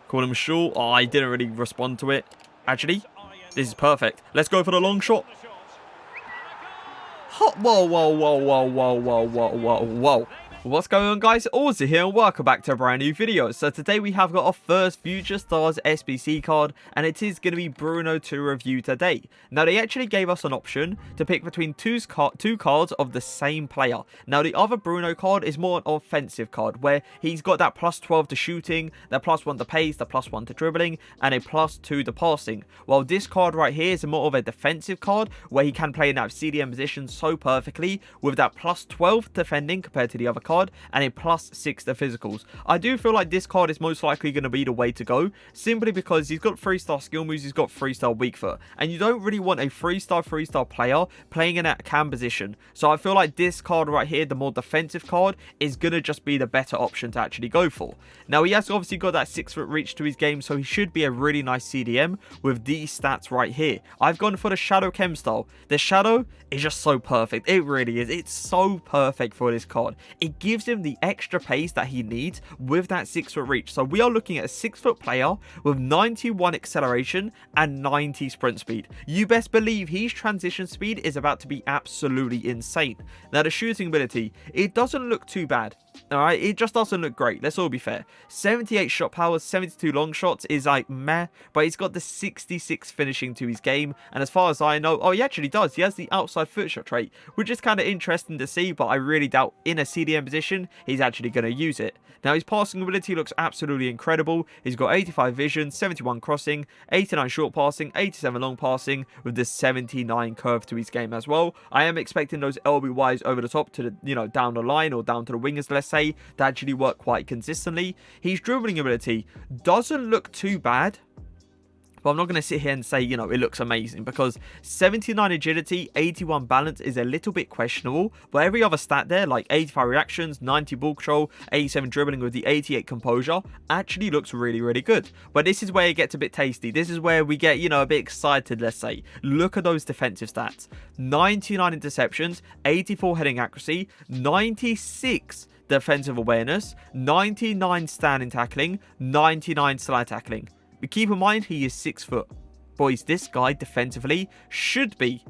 Call him short. Oh, I didn't really respond to it. Actually, this is perfect. Let's go for the long shot. Whoa, whoa, whoa, whoa, whoa, whoa, whoa, whoa, whoa. What's going on, guys? Ozzy here and welcome back to a brand new video. So today we have got our first Future Stars SBC card, and it is going to be Bruno to review today. Now they actually gave us an option to pick between two cards of the same player. Now the other Bruno card is more an offensive card where he's got that plus 12 to shooting, that plus 1 to pace, the plus 1 to dribbling, and a plus 2 to passing. While this card right here is more of a defensive card where he can play in that CDM position so perfectly with that plus 12 defending compared to the other card and a plus 6 to physicals. I do feel like this card is most likely going to be the way to go, simply because he's got 3-star skill moves, he's got 3-star weak foot, and you don't really want a 3-star player playing in that cam position. So I feel like this card right here, the more defensive card, is going to just be the better option to actually go for. Now he has obviously got that 6-foot reach to his game, so he should be a really nice CDM with these stats right here. I've gone for the Shadow Chem style. The Shadow is just so perfect. It really is. It's so perfect for this card. It gives him the extra pace that he needs with that 6-foot reach. So we are looking at a 6-foot player with 91 acceleration and 90 sprint speed. You best believe his transition speed is about to be absolutely insane. Now the shooting ability, it doesn't look too bad. Alright, it just doesn't look great. Let's all be fair. 78 shot power, 72 long shots is like meh, but he's got the 66 finishing to his game, and as far as I know, oh, he actually does. He has the outside foot shot trait, which is kind of interesting to see, but I really doubt in a CDM position he's actually going to use it. Now his passing ability looks absolutely incredible. He's got 85 vision, 71 crossing, 89 short passing, 87 long passing with the 79 curve to his game as well. I am expecting those LBYs over the top to the, you know, down the line or down to the wingers, let's say, to actually work quite consistently. His dribbling ability doesn't look too bad, but I'm not going to sit here and say, you know, it looks amazing, because 79 agility, 81 balance is a little bit questionable, but every other stat there, like 85 reactions, 90 ball control, 87 dribbling with the 88 composure, actually looks really, really good. But this is where it gets a bit tasty. This is where we get, you know, a bit excited, let's say. Look at those defensive stats. 99 interceptions, 84 heading accuracy, 96 defensive awareness, 99 standing tackling, 99 slide tackling. But keep in mind, he is 6 foot. Boys, this guy defensively should be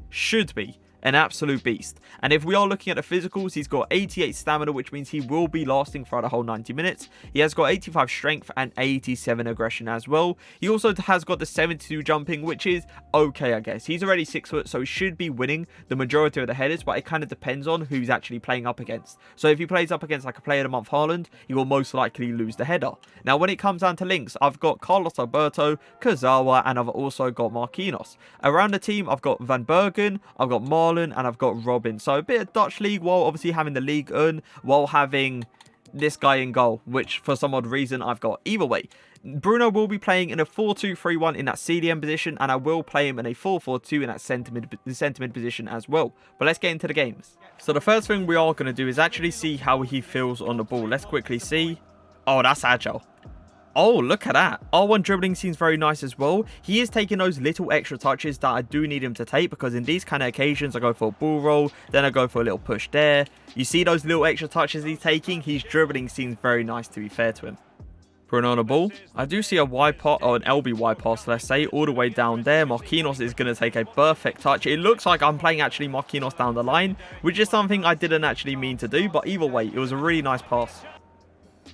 an absolute beast. And if we are looking at the physicals, he's got 88 stamina, which means he will be lasting for the whole 90 minutes. He has got 85 strength and 87 aggression as well. He also has got the 72 jumping, which is okay, I guess. He's already 6 foot, so he should be winning the majority of the headers, but it kind of depends on who he's actually playing up against. So if he plays up against like a player of the month Haaland, he will most likely lose the header. Now when it comes down to links, I've got Carlos Alberto, Kazawa, and I've also got Marquinhos. Around the team, I've got Van Bergen, I've got Mohr, and I've got Robin. So a bit of Dutch league while obviously having the League Un, while having this guy in goal, which for some odd reason I've got. Either way, Bruno will be playing in a 4-2-3-1 in that CDM position, and I will play him in a 4-4-2 in that centre mid position as well. But let's get into the games. So the first thing we are going to do is actually see how he feels on the ball. Let's quickly see. Oh, that's agile. Oh, look at that. R1 dribbling seems very nice as well. He is taking those little extra touches that I do need him to take, because in these kind of occasions, I go for a ball roll, then I go for a little push there. You see those little extra touches he's taking? His dribbling seems very nice, to be fair to him. Bruno on the ball. I do see a wide pass, or an LBY pass, let's say, all the way down there. Marquinhos is going to take a perfect touch. It looks like I'm playing actually Marquinhos down the line, which is something I didn't actually mean to do, but either way, it was a really nice pass.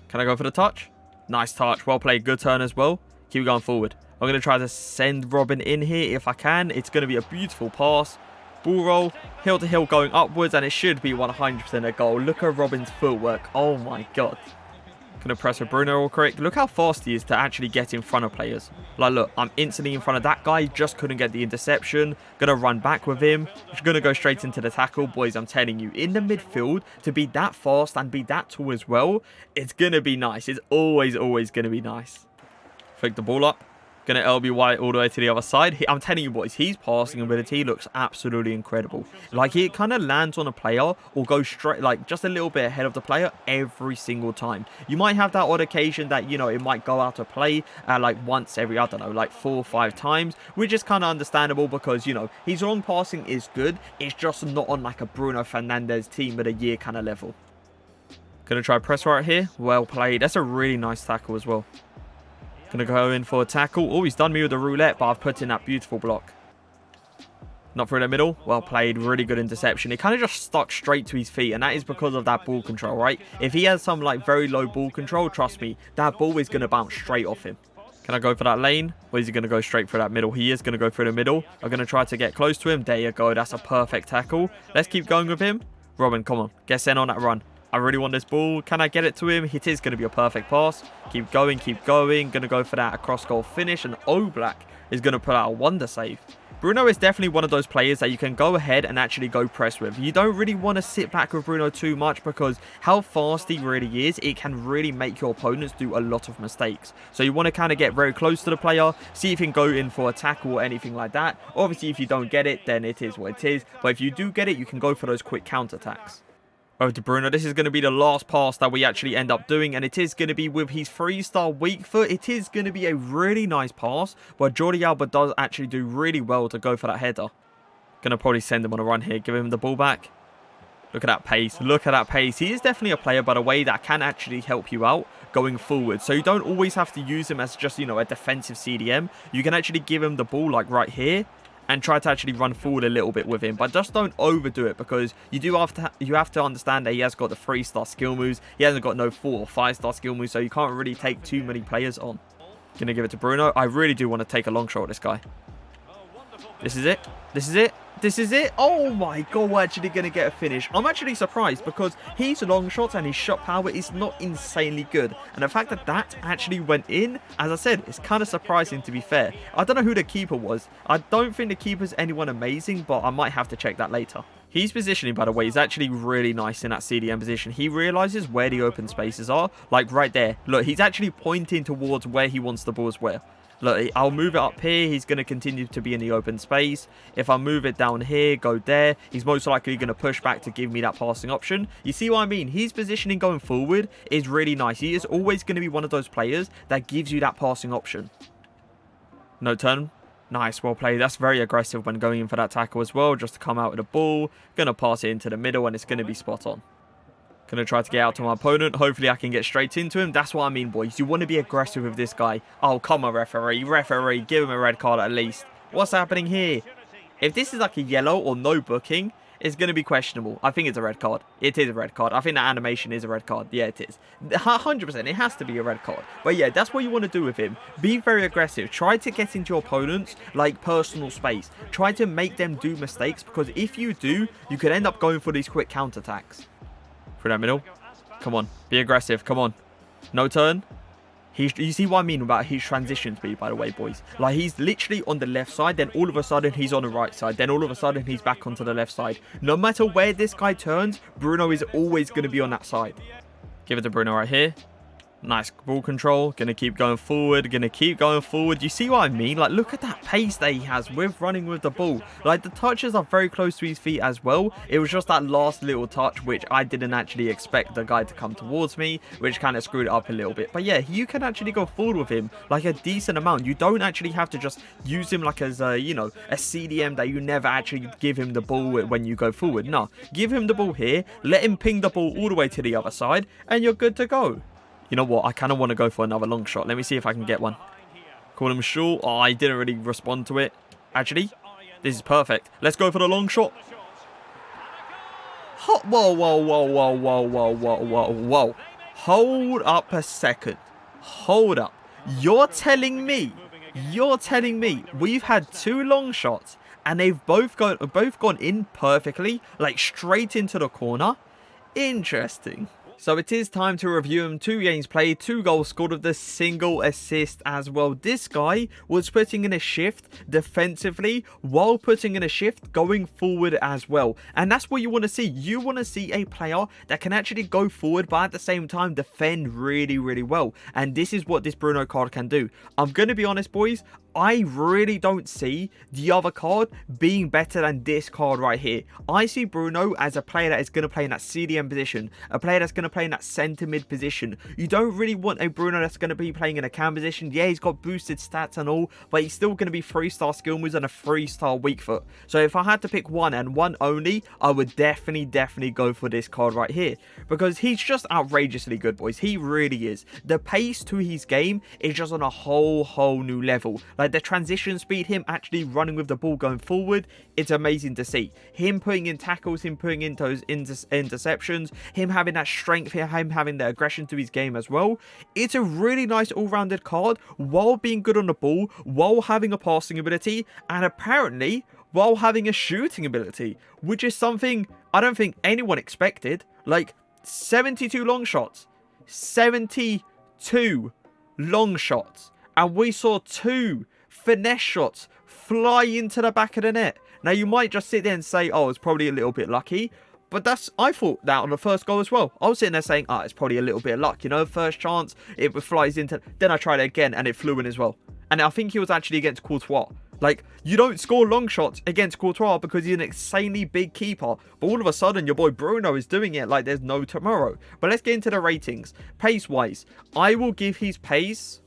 Can I go for the touch? Nice touch. Well played. Good turn as well. Keep going forward. I'm going to try to send Robin in here if I can. It's going to be a beautiful pass. Ball roll. Hill to hill going upwards. And it should be 100% a goal. Look at Robin's footwork. Oh my god. Going to press with Bruno real quick. Look how fast he is to actually get in front of players. Like, look, I'm instantly in front of that guy. Just couldn't get the interception. Going to run back with him. Just going to go straight into the tackle. Boys, I'm telling you, in the midfield, to be that fast and be that tall as well, it's going to be nice. It's always going to be nice. Flick the ball up. Going to LBY all the way to the other side. I'm telling you, boys, his passing ability looks absolutely incredible. Like, it kind of lands on a player or goes straight, like, just a little bit ahead of the player every single time. You might have that odd occasion that, you know, it might go out of play like once every, I don't know, like 4 or 5 times, which is kind of understandable because, you know, his long passing is good. It's just not on, like, a Bruno Fernandes team of the year kind of level. Going to try press right here. Well played. That's a really nice tackle as well. Gonna go in for a tackle. Oh, he's done me with a roulette, but I've put in that beautiful block. Not through the middle. Well played. Really good interception. He kind of just stuck straight to his feet, and that is because of that ball control, right? If he has some like very low ball control, trust me, that ball is going to bounce straight off him. Can I go for that lane? Or is he going to go straight for that middle? He is going to go through the middle. I'm going to try to get close to him. There you go. That's a perfect tackle. Let's keep going with him. Robin, come on. Get sent on that run. I really want this ball. Can I get it to him? It is going to be a perfect pass. Keep going, keep going. Going to go for that across goal finish. And Oblak is going to put out a wonder save. Bruno is definitely one of those players that you can go ahead and actually go press with. You don't really want to sit back with Bruno too much because how fast he really is, it can really make your opponents do a lot of mistakes. So you want to kind of get very close to the player, see if you can go in for a tackle or anything like that. Obviously, if you don't get it, then it is what it is. But if you do get it, you can go for those quick counter-attacks. Over to Bruno. This is going to be the last pass that we actually end up doing, and it is going to be with his 3-star weak foot. It is going to be a really nice pass, but Jordi Alba does actually do really well to go for that header. Going to probably send him on a run here, give him the ball back. Look at that pace. Look at that pace. He is definitely a player, by the way, that can actually help you out going forward. So you don't always have to use him as just, you know, a defensive CDM. You can actually give him the ball like right here and try to actually run forward a little bit with him, but just don't overdo it because you have to understand that he has got the 3-star skill moves. He hasn't got no 4 or 5-star skill moves, so you can't really take too many players on. Gonna give it to Bruno. I really do want to take a long shot at this guy. This is it. This is it. This is it. Oh my god, we're actually going to get a finish. I'm actually surprised because his long shots and his shot power is not insanely good. And the fact that that actually went in, as I said, it's kind of surprising to be fair. I don't know who the keeper was. I don't think the keeper's anyone amazing, but I might have to check that later. His positioning, by the way, is actually really nice in that CDM position. He realizes where the open spaces are, like right there. Look, he's actually pointing towards where he wants the ball as well. Look, I'll move it up here. He's going to continue to be in the open space. If I move it down here, go there, he's most likely going to push back to give me that passing option. You see what I mean? His positioning going forward is really nice. He is always going to be one of those players that gives you that passing option. No turn. Nice, well played. That's very aggressive when going in for that tackle as well, just to come out with the ball. Going to pass it into the middle and it's going to be spot on. Going to try to get out to my opponent. Hopefully I can get straight into him. That's what I mean, boys. You want to be aggressive with this guy. Oh, come on, referee. Referee, give him a red card at least. What's happening here? If this is like a yellow or no booking, it's going to be questionable. I think it's a red card. It is a red card. I think that animation is a red card. Yeah, it is. 100%. It has to be a red card. But yeah, that's what you want to do with him. Be very aggressive. Try to get into your opponent's like personal space. Try to make them do mistakes because if you do, you could end up going for these quick counterattacks. Through that middle. Come on. Be aggressive. Come on. No turn. You see what I mean about his transition speed, by the way, boys. Like, he's literally on the left side, then all of a sudden he's on the right side, then all of a sudden he's back onto the left side. No matter where this guy turns, Bruno is always going to be on that side. Give it to Bruno right here. Nice ball control. Going to keep going forward. Going to keep going forward. You see what I mean? Like, look at that pace that he has with running with the ball. Like, the touches are very close to his feet as well. It was just that last little touch, which I didn't actually expect the guy to come towards me, which kind of screwed it up a little bit. But yeah, you can actually go forward with him like a decent amount. You don't actually have to just use him like as a, you know, a CDM that you never actually give him the ball when you go forward. No, give him the ball here. Let him ping the ball all the way to the other side, and you're good to go. You know what? I kind of want to go for another long shot. Let me see if I can get one. Call him short. Oh, I didn't really respond to it. Actually, this is perfect. Let's go for the long shot. Whoa, whoa, whoa, whoa, whoa, whoa, whoa, whoa, whoa. Hold up a second. Hold up. You're telling me we've had 2 long shots and they've both gone in perfectly, like straight into the corner? Interesting. So it is time to review him. 2 games played, 2 goals scored with the single assist as well. This guy was putting in a shift defensively while putting in a shift going forward as well. And that's what you want to see. You want to see a player that can actually go forward but at the same time defend really, really well. And this is what this Bruno card can do. I'm going to be honest, boys. I really don't see the other card being better than this card right here. I see Bruno as a player that is going to play in that CDM position, a player that's going to playing that centre mid position. You don't really want a Bruno that's going to be playing in a cam position. Yeah, he's got boosted stats and all, but he's still going to be 3-star skill moves and a 3-star weak foot. So if I had to pick one and one only, I would definitely go for this card right here, because he's just outrageously good, boys. He really is. The pace to his game is just on a whole new level. Like the transition speed, him actually running with the ball going forward, it's amazing to see. Him putting in tackles, him putting in those interceptions, him having that strength here, him having the aggression to his game as well. It's a really nice all-rounded card while being good on the ball, while having a passing ability, and apparently while having a shooting ability, which is something I don't think anyone expected. Like 72 long shots, 72 long shots, and we saw 2 finesse shots fly into the back of the net. Now you might just sit there and say, oh, it's probably a little bit lucky, but I thought that on the first goal as well. I was sitting there saying, it's probably a little bit of luck, you know, first chance it flies into, then I tried it again and it flew in as well. And I think he was actually against Courtois. Like, you don't score long shots against Courtois because he's an insanely big keeper. But all of a sudden, your boy Bruno is doing it like there's no tomorrow. But let's get into the ratings. Pace-wise, I will give his pace,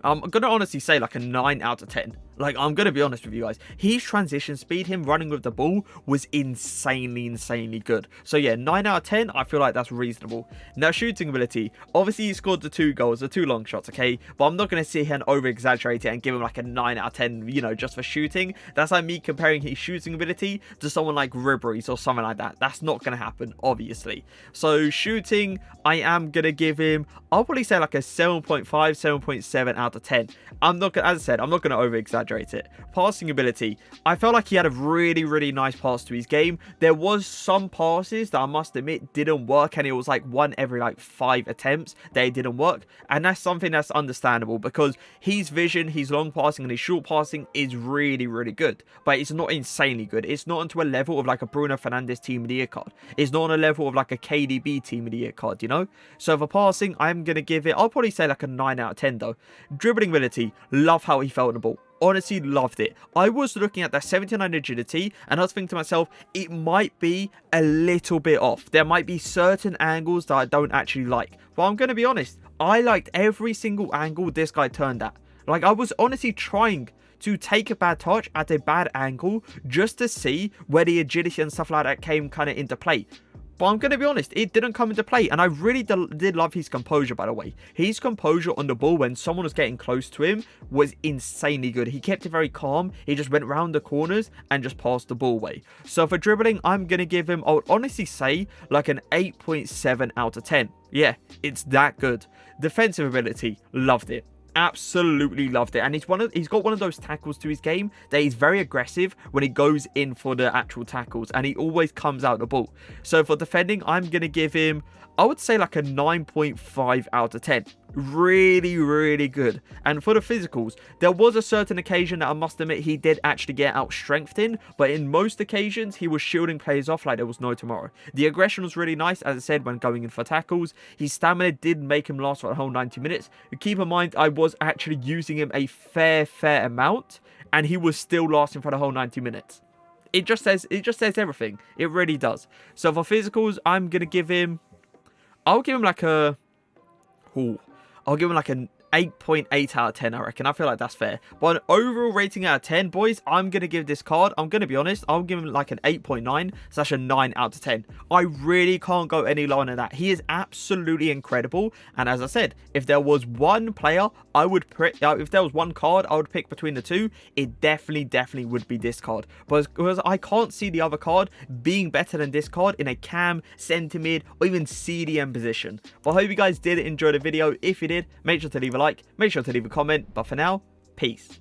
I'm going to honestly say like a 9 out of 10. Like, I'm going to be honest with you guys. His transition speed, him running with the ball, was insanely good. So yeah, 9 out of 10, I feel like that's reasonable. Now, shooting ability. Obviously, he scored the 2 goals, the 2 long shots, okay? But I'm not going to sit here and over-exaggerate it and give him like a 9 out of 10, you know, just for shooting. That's like me comparing his shooting ability to someone like Ribery's or something like that. That's not going to happen, obviously. So, shooting, I am going to give him, I'll probably say like a 7.5, 7.7 out of 10. I'm not going to, as I said, I'm not going to over-exaggerate it. Passing ability, I felt like he had a really nice pass to his game. There was some passes that I must admit didn't work, and it was like one every like 5 attempts they didn't work, and that's something that's understandable because his vision, his long passing and his short passing is really good, but it's not insanely good. It's not onto a level of like a Bruno Fernandes team of the year card. It's not on a level of like a KDB team of the year card, you know. So for passing, I'm gonna give it, I'll probably say like a 9 out of 10 though. Dribbling ability, love how he felt on the ball. Honestly, loved it. I was looking at that 79 agility and I was thinking to myself, it might be a little bit off. There might be certain angles that I don't actually like. But I'm going to be honest, I liked every single angle this guy turned at. Like, I was honestly trying to take a bad touch at a bad angle just to see where the agility and stuff like that came kind of into play. But I'm going to be honest, it didn't come into play. And I really did love his composure, by the way. His composure on the ball when someone was getting close to him was insanely good. He kept it very calm. He just went around the corners and just passed the ball away. So for dribbling, I'm going to give him, I would honestly say, like an 8.7 out of 10. Yeah, it's that good. Defensive ability, loved it. Absolutely loved it, and he's got one of those tackles to his game that he's very aggressive when he goes in for the actual tackles, and he always comes out the ball. So for defending, I'm gonna give him, I would say like a 9.5 out of 10. Really good. And for the physicals, there was a certain occasion that I must admit he did actually get out strengthed in, but in most occasions he was shielding players off like there was no tomorrow. The aggression was really nice, as I said, when going in for tackles. His stamina did make him last for the whole 90 minutes. Keep in mind, I was actually using him a fair amount, and he was still lasting for the whole 90 minutes. It just says everything. It really does. So for physicals, I'm gonna give him, I'll give him like a, I'll give him like an 8.8 out of 10, I reckon. I feel like that's fair. But an overall rating out of 10, boys, I'm going to give this card, I'm going to be honest, I'll give him like an 8.9 / a 9 out of 10. I really can't go any lower than that. He is absolutely incredible. And as I said, if there was one player, if there was one card I would pick between the two, it definitely would be this card. Because I can't see the other card being better than this card in a cam, centre mid, or even CDM position. But I hope you guys did enjoy the video. If you did, make sure to leave a like, make sure to leave a comment. But for now, peace.